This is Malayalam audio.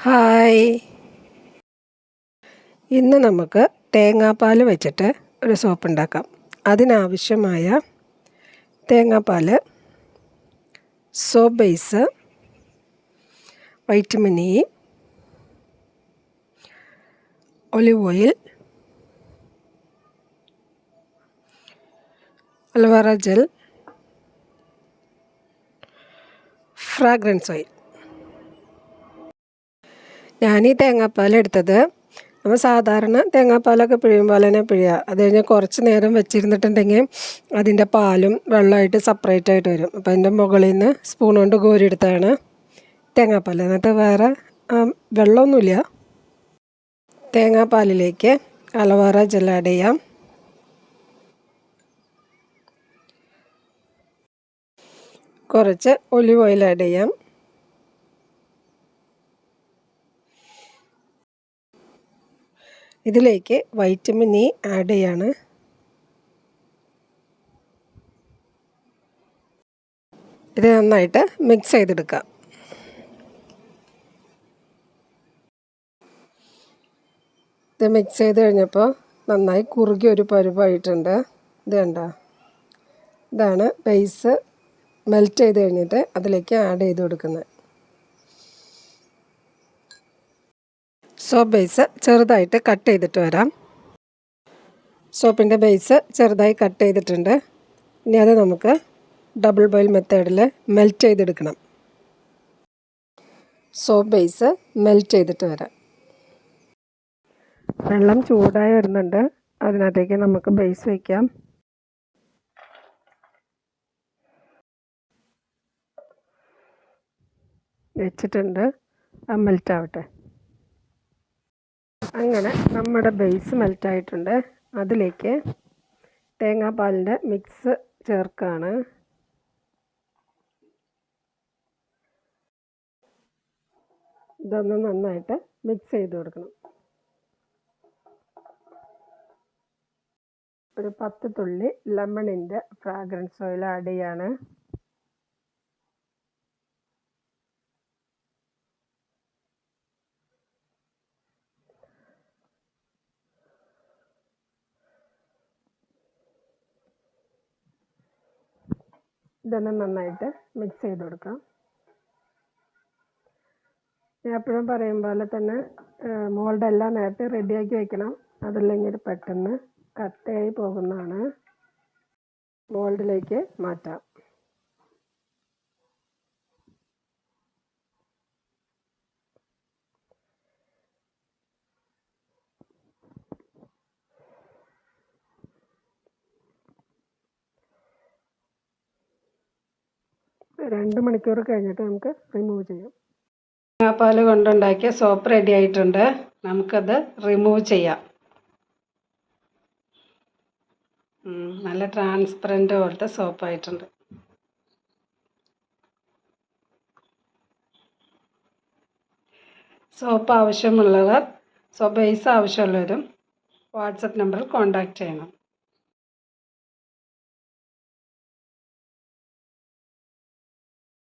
ഹായ്, ഇന്ന് നമുക്ക് തേങ്ങാപ്പാൽ വെച്ചിട്ട് ഒരു സോപ്പ് ഉണ്ടാക്കാം. അതിനാവശ്യമായ തേങ്ങാപ്പാൽ, soap base, vitamin E, olive oil, aloe vera gel, fragrance oil. ഞാൻ ഈ തേങ്ങാപ്പാൽ എടുത്തത് നമ്മൾ സാധാരണ തേങ്ങാപ്പാലൊക്കെ പിഴിയും പോലെ തന്നെ പിഴിയുക. അത് കഴിഞ്ഞ് കുറച്ച് നേരം വെച്ചിരുന്നിട്ടുണ്ടെങ്കിൽ അതിൻ്റെ പാലും വെള്ളമായിട്ട് സെപ്പറേറ്റ് ആയിട്ട് വരും. അപ്പോൾ അതിൻ്റെ മുകളിൽ നിന്ന് സ്പൂൺ കൊണ്ട് കോരിയെടുത്താണ് തേങ്ങാപ്പാൽ. എന്നിട്ട് വേറെ വെള്ളമൊന്നുമില്ല. തേങ്ങാപ്പാലിലേക്ക് അലോവേറ ജെൽ ആഡ് ചെയ്യാം. കുറച്ച് ഒലിവ് ഓയിൽ ആഡ് ചെയ്യാം. ഇതിലേക്ക് വൈറ്റമിൻ ഇ ആഡ് ചെയ്യാണ്. ഇത് നന്നായിട്ട് മിക്സ് ചെയ്തെടുക്കാം. ഇത് മിക്സ് ചെയ്ത് കഴിഞ്ഞപ്പോൾ നന്നായി കുറുകി ഒരു പരുവായിട്ടുണ്ട്. ഇത് കണ്ടോ, ഇതാണ് ബേസ് മെൽറ്റ് ചെയ്ത് കഴിഞ്ഞിട്ട് അതിലേക്ക് ആഡ് ചെയ്ത് കൊടുക്കുന്നത്. സോപ്പ് ബേസ് ചെറുതായിട്ട് കട്ട് ചെയ്തിട്ട് വരാം. സോപ്പിൻ്റെ ബേസ് ചെറുതായി കട്ട് ചെയ്തിട്ടുണ്ട്. ഇനി അത് നമുക്ക് ഡബിൾ ബോയിൽ മെത്തേഡിൽ മെൽറ്റ് ചെയ്തെടുക്കണം. സോപ്പ് ബേസ് മെൽറ്റ് ചെയ്തിട്ട് വരാം. വെള്ളം ചൂടായി വരുന്നുണ്ട്. അതിനകത്തേക്ക് നമുക്ക് ബേസ് വയ്ക്കാം. വെച്ചിട്ടുണ്ട്, മെൽറ്റ് ആവട്ടെ. അങ്ങനെ നമ്മുടെ ബേസ് മെൽറ്റായിട്ടുണ്ട്. അതിലേക്ക് തേങ്ങാപ്പാലിൻ്റെ മിക്സ് ചേർക്കുകയാണ്. ഇതൊന്ന് നന്നായിട്ട് മിക്സ് ചെയ്ത് കൊടുക്കണം. ഒരു 10 തുള്ളി ലെമണിൻ്റെ ഫ്രാഗ്രൻസ് ഓയിൽ ആഡ് ചെയ്യാണ്. ഇതൊന്ന് നന്നായിട്ട് മിക്സ് ചെയ്ത് കൊടുക്കാം. ഞാൻ എപ്പോഴും പറയും പോലെ തന്നെ മോൾഡെല്ലാം നേരത്തെ റെഡിയാക്കി വെക്കണം. അതല്ലെങ്കിൽ പെട്ടെന്ന് കട്ടയായി പോകുന്നതാണ്. മോൾഡിലേക്ക് മാറ്റാം. രണ്ട് മണിക്കൂർ കഴിഞ്ഞിട്ട് നമുക്ക് റിമൂവ് ചെയ്യാം. തേങ്ങാപ്പാൽ കൊണ്ടുണ്ടാക്കിയ സോപ്പ് റെഡി ആയിട്ടുണ്ട്. നമുക്കത് റിമൂവ് ചെയ്യാം. നല്ല ട്രാൻസ്പെറൻറ്റ് പോലത്തെ സോപ്പായിട്ടുണ്ട്. സോപ്പ് ആവശ്യമുള്ളവർ, സോപ്പ് ബേസ് ആവശ്യമുള്ളവരും വാട്സപ്പ് നമ്പറിൽ കോൺടാക്റ്റ് ചെയ്യണം.